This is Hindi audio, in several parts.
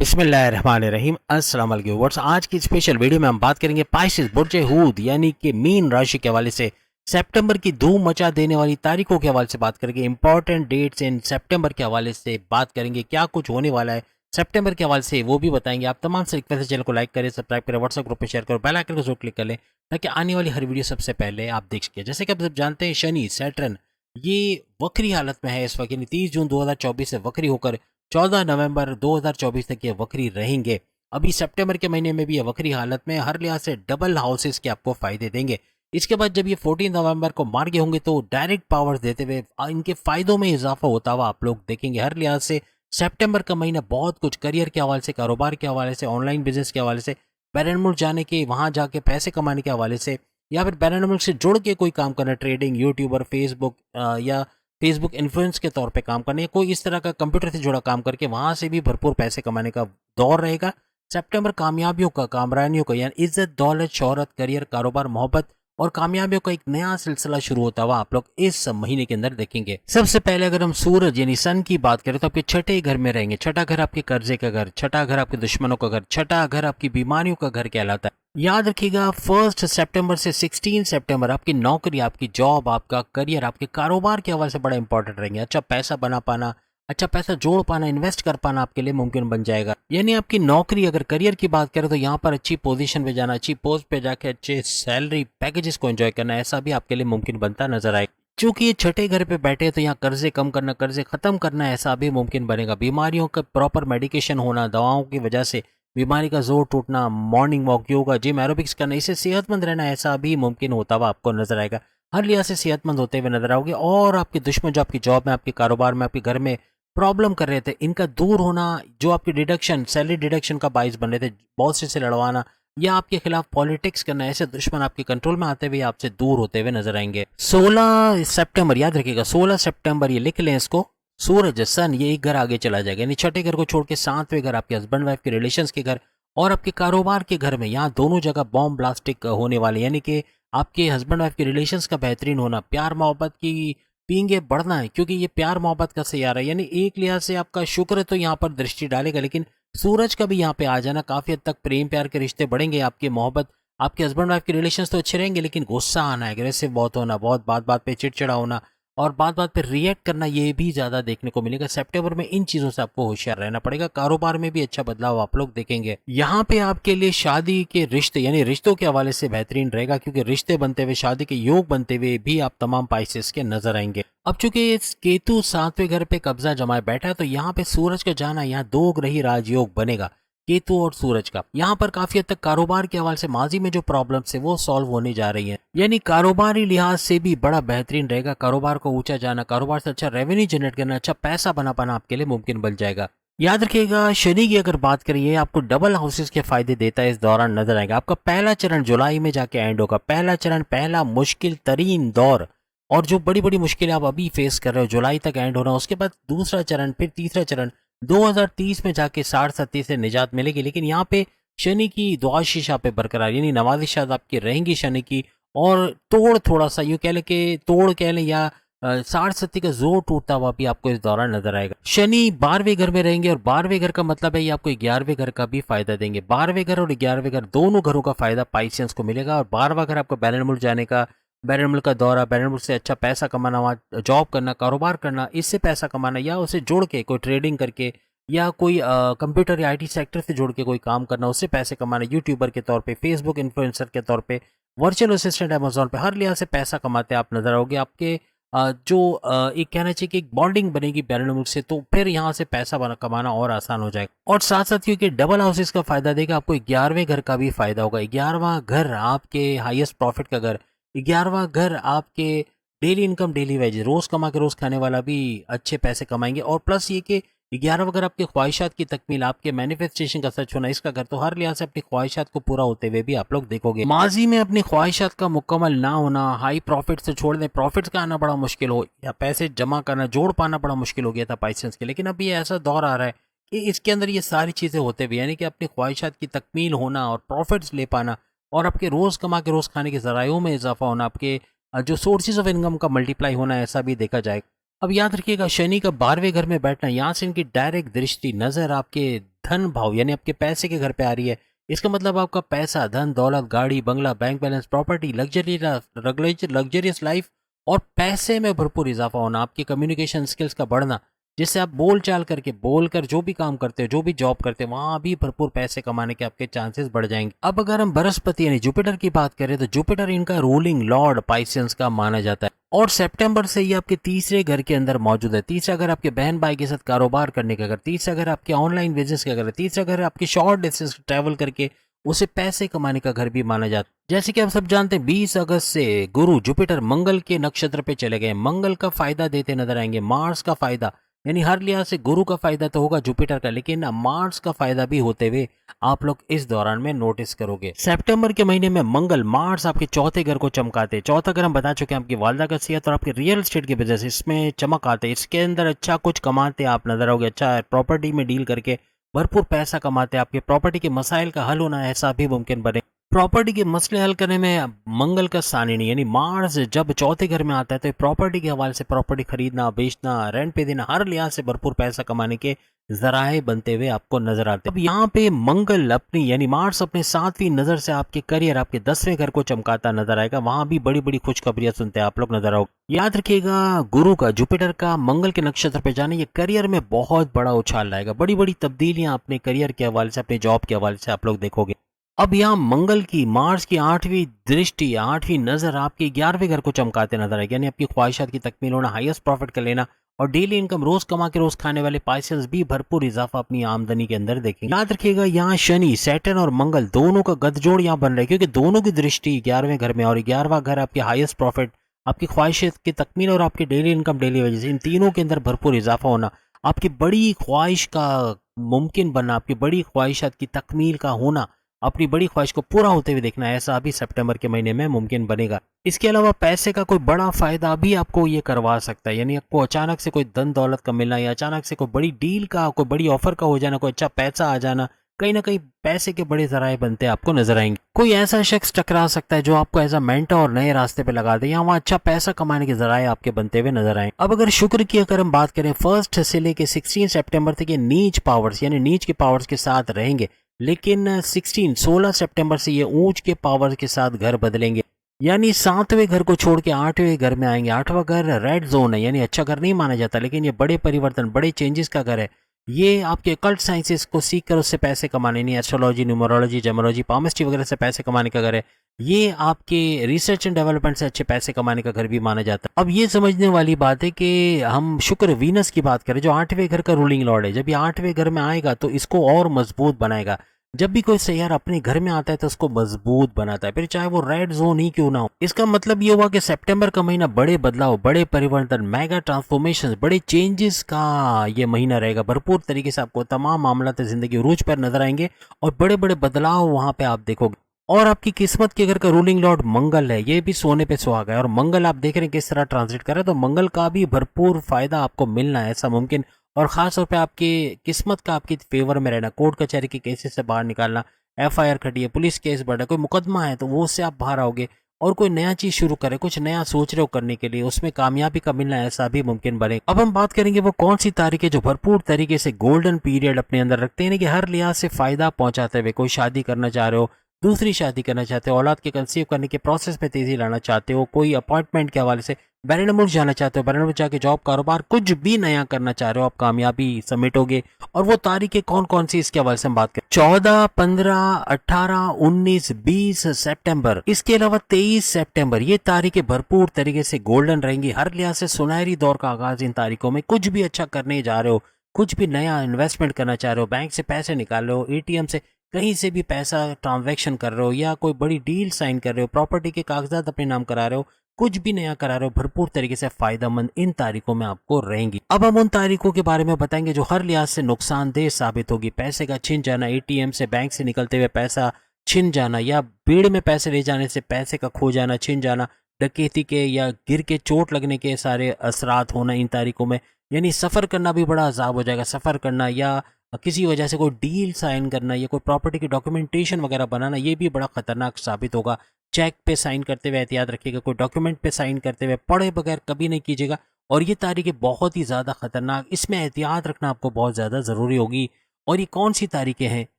बिस्मिल्लाहिर्रहमानिर्रहीम। अस्सलाम वालेकुम व्यूअर्स। आज की स्पेशल वीडियो में हम बात करेंगे पाइसेस बुर्ज हूद यानी कि मीन राशि के हवाले से सितंबर की धूम मचा देने वाली तारीखों के हवाले से बात करेंगे। इंपॉर्टेंट डेट्स इन सितंबर के हवाले से बात करेंगे, क्या कुछ होने वाला है सितंबर के हवाले से वो भी बताएंगे। आप तमाम से रिक्वेस्ट है चैनल को लाइक करें, सब्सक्राइब करें, व्हाट्सएप ग्रुप पे शेयर करें, बेल आइकन को जरूर क्लिक कर लें ताकि आने वाली हर वीडियो सबसे पहले आप देख सकें। जैसे कि आप सब जानते हैं शनि सैटर्न ये वक्री हालत में है इस वक्त, यानी 30 जून 2024 से वक्री होकर 14 नवंबर 2024 तक ये वक्री रहेंगे। अभी सितंबर के महीने में भी ये वक्री हालत में हर लिहाज से डबल हाउसेस के आपको फायदे देंगे। इसके बाद जब ये 14 नवंबर को मार्गे होंगे तो डायरेक्ट पावर्स देते हुए इनके फायदों में इजाफा होता हुआ आप लोग देखेंगे। हर लिहाज से सितंबर का महीना बहुत कुछ करियर के हवाले से, कारोबार के हवाले से, ऑनलाइन बिजनेस के हवाले से, बैरन मुल्क जाने के, वहां जाके पैसे कमाने के हवाले से, या फिर बैरन मुल्क से जुड़ के कोई काम करना, ट्रेडिंग, यूट्यूबर, फेसबुक या फेसबुक इन्फ्लुएंस के तौर पे काम करने, या कोई इस तरह का कंप्यूटर से जुड़ा काम करके वहां से भी भरपूर पैसे कमाने का दौर रहेगा। सितंबर कामयाबियों का, कामरानियों का, यानी इज्जत, दौलत, शोहरत, करियर, कारोबार, मोहब्बत और कामयाबियों का एक नया सिलसिला शुरू होता हुआ आप लोग इस महीने के अंदर देखेंगे। सबसे पहले अगर हम सूरज यानी सन की बात करें तो आपके छठे घर में रहेंगे। छठा घर आपके कर्जे का घर, छठा घर आपके दुश्मनों का घर, छठा घर आपकी बीमारियों का घर कहलाता है। याद रखिएगा 1 सितंबर से 16 सितंबर आपकी नौकरी, आपकी जॉब, आपका करियर, आपके कारोबार के हवाले से बड़ा इंपॉर्टेंट रहेंगे। अच्छा पैसा बना पाना, अच्छा पैसा जोड़ पाना, इन्वेस्ट कर पाना आपके लिए मुमकिन बन जाएगा। यानी आपकी नौकरी, अगर करियर की बात करें तो यहाँ पर अच्छी पोजीशन पे जाना, अच्छी पोस्ट पे जाके अच्छे सैलरी पैकेजेस को एंजॉय करना, ऐसा भी आपके लिए मुमकिन बनता नजर आएगा। चूंकि ये छठे घर पे बैठे हैं तो यहाँ कर्जे कम करना, कर्जे खत्म करना, ऐसा भी मुमकिन बनेगा। बीमारियों का प्रॉपर मेडिकेशन होना, दवाओं की वजह से बीमारी का जोर टूटना, morning walk, yoga, gym, aerobics करना, इससे सेहतमंद रहना, ऐसा भी मुमकिन होता हुआ आपको नजर आएगा। हर लिहाज से सेहतमंद होते हुए नजर आओगे। और आपके दुश्मन जो आपकी जॉब में, आपके कारोबार में, आपके घर में प्रॉब्लम कर रहे थे, इनका दूर होना, जो आपकी डिडक्शन, सैलरी डिडक्शन का बाइस बन रहे थे, बॉस से लड़वाना या आपके खिलाफ पॉलिटिक्स करना, ऐसे दुश्मन आपके कंट्रोल में आते हुए आपसे दूर होते हुए नजर आएंगे। 16 सितंबर याद रखिएगा, 16 सितंबर ये लिख लें इसको, सूरज सन ये एक घर आगे चला जाएगा, यानी छठे घर को छोड़ के सातवें घर, आपके हस्बैंड वाइफ के रिलेशंस के घर और आपके कारोबार के घर में, यहाँ दोनों जगह बॉम्ब ब्लास्टिक होने वाले, यानी कि आपके हस्बैंड वाइफ के रिलेशंस का बेहतरीन होना, प्यार मोहब्बत की पींगे बढ़ना है, क्योंकि ये प्यार मोहब्बत का सैयारा है। यानी एक लिहाज से आपका शुक्र तो यहाँ पर दृष्टि डालेगा, लेकिन सूरज का भी यहाँ पे आ जाना काफी हद तक प्रेम प्यार के रिश्ते बढ़ेंगे, आपकी मोहब्बत, आपके हस्बैंड वाइफ के रिलेशंस तो अच्छे रहेंगे, लेकिन गुस्सा आना, एग्रेसिव बहुत होना, बहुत बात बात पे चिड़चिड़ा होना और बात बात पे रिएक्ट करना, ये भी ज्यादा देखने को मिलेगा। सितंबर में इन चीजों से आपको होशियार रहना पड़ेगा। कारोबार में भी अच्छा बदलाव आप लोग देखेंगे। यहाँ पे आपके लिए शादी के रिश्ते यानी रिश्तों के हवाले से बेहतरीन रहेगा, क्योंकि रिश्ते बनते हुए, शादी के योग बनते हुए भी आप तमाम पाइसेस के नजर आएंगे। अब चूंकि केतु सातवें घर पे कब्जा जमाए बैठा है तो यहाँ पे सूरज का जाना, यहाँ दो ग्रही राजयोग बनेगा, केतु और सूरज का। यहाँ पर काफी हद तक कारोबार के हवाले से माजी में जो प्रॉब्लम्स है वो सॉल्व होने जा रही हैं, यानी कारोबारी लिहाज से भी बड़ा बेहतरीन रहेगा। कारोबार को ऊंचा जाना, कारोबार से अच्छा रेवेन्यू जनरेट करना, अच्छा पैसा बना पाना आपके लिए मुमकिन बन जाएगा। याद रखिएगा शनि की अगर बात करिए, आपको डबल हाउसेस के फायदे देता है, इस दौरान नजर आएगा। आपका पहला चरण जुलाई में जाके एंड होगा। पहला चरण, पहला मुश्किल तरीन दौर, और जो बड़ी बड़ी मुश्किलें आप अभी फेस कर रहे हो जुलाई तक एंड होना, उसके बाद दूसरा चरण, फिर तीसरा चरण 2030 में जाके 60-70 से निजात मिलेगी। लेकिन यहाँ पे शनि की दुआशीश आप पे बरकरार, यानी नवाजिशात आपकी रहेंगी शनि की। और तोड़, थोड़ा सा यूँ कह लें कि तोड़ कह लें, या 60-70 का जोर टूटता हुआ भी आपको इस दौरान नजर आएगा। शनि 12वें घर में रहेंगे, और 12वें घर का मतलब है ये आपको 11वें घर का भी फायदा देंगे। 12वें घर और 11वें घर दोनों घरों का फायदा पाइसियंस को मिलेगा। और 12वां घर आपको बैरन मुल्क जाने का, बैरन मुल्क का दौरा, बैरन मुल्क से अच्छा पैसा कमाना, वहाँ जॉब करना, कारोबार करना, इससे पैसा कमाना, या उसे जोड़ के कोई ट्रेडिंग करके, या कोई कंप्यूटर या आईटी सेक्टर से जोड़ के कोई काम करना, उससे पैसे कमाना, यूट्यूबर के तौर पे, फेसबुक इन्फ्लुएंसर के तौर पे, वर्चुअल असिस्टेंट अमेजोन पे, हर लिहाज से पैसा कमाते आप नजर आओगे। आपके एक कहना चाहिए कि एक बॉन्डिंग बनेगी बैरन मुल्क से, तो फिर यहाँ से पैसा कमाना और आसान हो जाएगा। और साथ साथ क्योंकि डबल हाउसेस का फायदा देगा आपको, 11वें घर का भी फायदा होगा। 11वां घर आपके हाईएस्ट प्रॉफिट का घर, 11वां घर आपके डेली इनकम, डेली वेज, रोज कमा के रोज खाने वाला भी अच्छे पैसे कमाएंगे। और प्लस ये कि 11वां घर आपके ख्वाहिशात की तकमील, आपके मैनिफेस्टेशन का सच होना, इसका घर, तो हर लिहाज से अपनी ख्वाहिशात को पूरा होते हुए भी आप लोग देखोगे। माजी में अपनी ख्वाहिशात का मुकम्मल ना होना, हाई प्रॉफिट से छोड़ दें, प्रॉफिट्स का आना बड़ा मुश्किल हो, या पैसे जमा करना, जोड़ पाना बड़ा मुश्किल हो गया था पाइसेंस के। लेकिन अब ये ऐसा दौर आ रहा है कि इसके अंदर ये सारी चीजें होते हुए, यानी कि अपनी ख्वाहिशात की तकमील होना और प्रॉफिट्स ले पाना, और आपके रोज कमा के रोज खाने के जरायों में इजाफा होना, आपके जो सोर्सेज ऑफ इनकम का मल्टीप्लाई होना, ऐसा भी देखा जाएगा। अब याद रखिएगा शनि का 12वें घर में बैठना, यहाँ से इनकी डायरेक्ट दृष्टि नजर आपके धन भाव यानी आपके पैसे के घर पे आ रही है। इसका मतलब आपका पैसा, धन दौलत, गाड़ी बंगला, bank balance, property, luxurious life और पैसे में भरपूर इजाफा होना, आपकी कम्युनिकेशन स्किल्स का बढ़ना, जिससे आप बोल चाल करके बोलकर जो भी काम करते हो, जो भी जॉब करते हो, वहां भी भरपूर पैसे कमाने के आपके चांसेस बढ़ जाएंगे। अब अगर हम बृहस्पति यानी जुपिटर की बात करें तो जुपिटर इनका रूलिंग लॉर्ड पाइसेंस का माना जाता है और सितंबर से ये आपके तीसरे घर के अंदर मौजूद है। तीसरा घर आपके बहन भाई के साथ कारोबार करने का घर, तीसरा घर आपके ऑनलाइन बिजनेस का घर, तीसरा घर आपके शॉर्ट डिस्टेंस ट्रैवल करके उसे पैसे कमाने का घर भी माना जाता है। जैसे कि आप सब जानते हैं 20 अगस्त से गुरु जुपिटर मंगल के नक्षत्र पे चले गए। मंगल का फायदा देते नजर आएंगे, मार्स का फायदा यानी हर लिहाज से गुरु का फायदा तो होगा जुपिटर का, लेकिन मार्स का फायदा भी होते हुए आप लोग इस दौरान में नोटिस करोगे। सितंबर के महीने में मंगल मार्स आपके चौथे घर को चमकाते। चौथा घर हम बता चुके हैं आपकी वालदा का सेहत और आपके रियल एस्टेट के बिजनेस, इसमें चमक आते, इसके अंदर अच्छा कुछ कमाते आप नजर आओगे। अच्छा प्रॉपर्टी में डील करके भरपूर पैसा कमाते, आपके प्रॉपर्टी के मसाइल का हल होना ऐसा भी मुमकिन बने। प्रॉपर्टी के मसले हल करने में मंगल का सानिनी यानी मार्स जब चौथे घर में आता है तो प्रॉपर्टी के हवाले से प्रॉपर्टी खरीदना, बेचना, रेंट पे देना, हर लिहाज से भरपूर पैसा कमाने के जराए बनते हुए आपको नजर आते हैं। अब यहाँ पे मंगल अपनी यानी मार्स अपने 7वीं नजर से आपके करियर, आपके 10वें घर को चमकाता नजर आएगा। वहां भी बड़ी बड़ी खुशखबरियां सुनते हैं आप लोग नजर आओगे। याद रखिएगा गुरु का, जुपिटर का मंगल के नक्षत्र पे जाने ये करियर में बहुत बड़ा उछाल लाएगा। बड़ी बड़ी तब्दीलियां अपने करियर के हवाले से, अपने जॉब के हवाले से आप लोग देखोगे। अब यहाँ मंगल की मार्स की 8वीं दृष्टि, 8वीं नजर आपके 11वें घर को चमकाते नजर आएगी, यानी आपकी ख्वाहिशात की तकमील होना, हाईएस्ट प्रॉफिट कर लेना और डेली इनकम रोज कमा के रोज खाने वाले पाइसेस भी भरपूर इजाफा अपनी आमदनी के अंदर देखेंगे। याद रखिएगा यहाँ शनि, सैटर्न और मंगल दोनों का गठजोड़ यहाँ बन रहा है, क्योंकि दोनों की दृष्टि 11वें घर में और 11वां घर आपके हाईएस्ट प्रॉफिट, आपकी ख्वाहिशात की तकमील और आपकी डेली इनकम, डेली वेजेस, इन तीनों के अंदर भरपूर इजाफा होना, आपकी बड़ी ख्वाहिश का मुमकिन बनना, आपकी बड़ी ख्वाहिशात की तकमील का होना, अपनी बड़ी ख्वाहिश को पूरा होते हुए देखना, ऐसा अभी सितंबर के महीने में मुमकिन बनेगा। इसके अलावा पैसे का कोई बड़ा फायदा भी आपको ये करवा सकता है, यानी आपको अचानक से कोई धन दौलत का मिलना या अचानक से कोई बड़ी डील का, कोई बड़ी ऑफर का हो जाना, कोई अच्छा पैसा आ जाना, कहीं ना कहीं पैसे के बड़े जराए बनते आपको नजर आएंगे। कोई ऐसा शख्स टकरा सकता है जो आपको एज अ मेंटर और नए रास्ते पे लगा दे, या वहाँ अच्छा पैसा कमाने के जराए आपके बनते हुए नजर आए। अब अगर शुक्र की अगर हम बात करें 1 से लेके 16 सितंबर तक ये नीच पावर्स यानी नीच के पावर्स के साथ रहेंगे, लेकिन 16 सितंबर से ये ऊंच के पावर के साथ घर बदलेंगे, यानी 7वें घर को छोड़ के 8वें घर में आएंगे। 8वां घर रेड जोन है, यानी अच्छा घर नहीं माना जाता, लेकिन ये बड़े परिवर्तन, बड़े चेंजेस का घर है। ये आपके कल्ट साइंसेस को सीख कर उससे पैसे कमाने, नहीं एस्ट्रोलॉजी, न्यूमरोलॉजी, जेमोलॉजी, पामिस्ट्री वगैरह से पैसे कमाने का घर है। ये आपके रिसर्च एंड डेवलपमेंट से अच्छे पैसे कमाने का घर भी माना जाता है। अब ये समझने वाली बात है कि हम शुक्र वीनस की बात करें जो 8वें घर का रूलिंग लॉर्ड है, जब ये 8वें घर में आएगा तो इसको और मजबूत बनाएगा। जब भी कोई सैयारा अपने घर में आता है तो उसको मजबूत बनाता है, फिर चाहे वो रेड जोन ही क्यों ना हो। इसका मतलब ये हुआ कि सितंबर का महीना बड़े बदलाव, बड़े परिवर्तन, मेगा ट्रांसफॉर्मेशन, बड़े चेंजेस का ये महीना रहेगा। भरपूर तरीके से आपको तमाम मामला जिंदगी उरूज पर नजर आएंगे और बड़े बड़े बदलाव वहां पे आप देखोगे। और आपकी किस्मत के घर का रूलिंग लॉर्ड मंगल है, ये भी सोने पे सुहागा है और मंगल आप देख रहे हैं किस तरह ट्रांजिट कर रहा है, तो मंगल का भी भरपूर फायदा आपको मिलना है ऐसा मुमकिन, और खास तौर पे आपकी किस्मत का आपकी फेवर में रहना, कोर्ट कचहरी के केसेस से बाहर निकालना, एफआईआर खड़ी है, पुलिस केस बढ़ा, कोई मुकदमा है तो वो उससे आप बाहर आओगे और कोई नया चीज शुरू करे, कुछ नया सोच रहे हो करने के लिए, उसमें कामयाबी का मिलना ऐसा भी मुमकिन बने। अब हम बात करेंगे वो कौन सी तारीख है जो भरपूर तरीके से गोल्डन पीरियड अपने अंदर रखते हैं कि हर लिहाज से फायदा पहुंचाते हुए। कोई शादी करना चाह रहे हो, दूसरी शादी करना चाहते हो, औलाद के कंसीव करने के प्रोसेस में तेजी लाना चाहते हो, कोई अपॉइंटमेंट के हवाले से बैरन मुल्क जाना चाहते हो, बैरन मुल्क जाके जॉब कारोबार कुछ भी नया करना चाह रहे हो, आप कामयाबी समेटोगे। और वो तारीखें कौन कौन सी इसके हवाले से हम बात करें, 14, 15, 18, 19, 20 सितंबर, इसके अलावा 23 सितंबर, ये तारीखें भरपूर तरीके से गोल्डन रहेंगी। हर लिहाज से सुनहरी दौर का आगाज इन तारीखों में। कुछ भी अच्छा करने जा रहे हो, कुछ भी नया इन्वेस्टमेंट करना चाह रहे हो, बैंक से पैसे निकाल रहे हो, एटीएम से कहीं से भी पैसा ट्रांजैक्शन कर रहे हो, या कोई बड़ी डील साइन कर रहे हो, प्रॉपर्टी के कागजात अपने नाम करा रहे हो, कुछ भी नया करा रहे हो, भरपूर तरीके से फायदेमंद इन तारीखों में आपको रहेंगी। अब हम उन तारीखों के बारे में बताएंगे जो हर लिहाज से नुकसानदेह साबित होगी। पैसे का छिन जाना, एटीएम से बैंक से निकलते हुए पैसा छिन जाना, या भीड़ में पैसे ले जाने से पैसे का खो जाना, छिन जाना, डकैती के या गिर के चोट लगने के सारे असरात होना इन तारीखों में। यानी सफर करना भी बड़ा अजाब हो जाएगा, सफर करना या किसी वजह से कोई डील साइन करना या कोई प्रॉपर्टी की डॉक्यूमेंटेशन वगैरह बनाना, ये भी बड़ा खतरनाक साबित होगा। चेक पे साइन करते हुए एहतियात रखिएगा, कोई डॉक्यूमेंट पे साइन करते हुए पढ़े बगैर कभी नहीं कीजिएगा, और ये तारीखें बहुत ही ज़्यादा खतरनाक, इसमें एहतियात रखना आपको बहुत ज़्यादा ज़रूरी होगी। और ये कौन सी तारीखें हैं?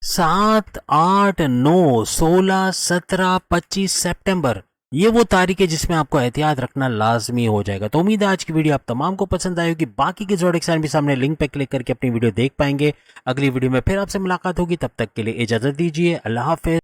7, 8, 9, 16, 17, 25 सितंबर, ये वो तारीख है जिसमें आपको एहतियात रखना लाजमी हो जाएगा। तो उम्मीद है आज की वीडियो आप तमाम को पसंद आई होगी। बाकी के ज़ोडिएक साइन भी सामने लिंक पे क्लिक करके अपनी वीडियो देख पाएंगे। अगली वीडियो में फिर आपसे मुलाकात होगी, तब तक के लिए इजाज़त दीजिए। अल्लाह हाफ़िज़।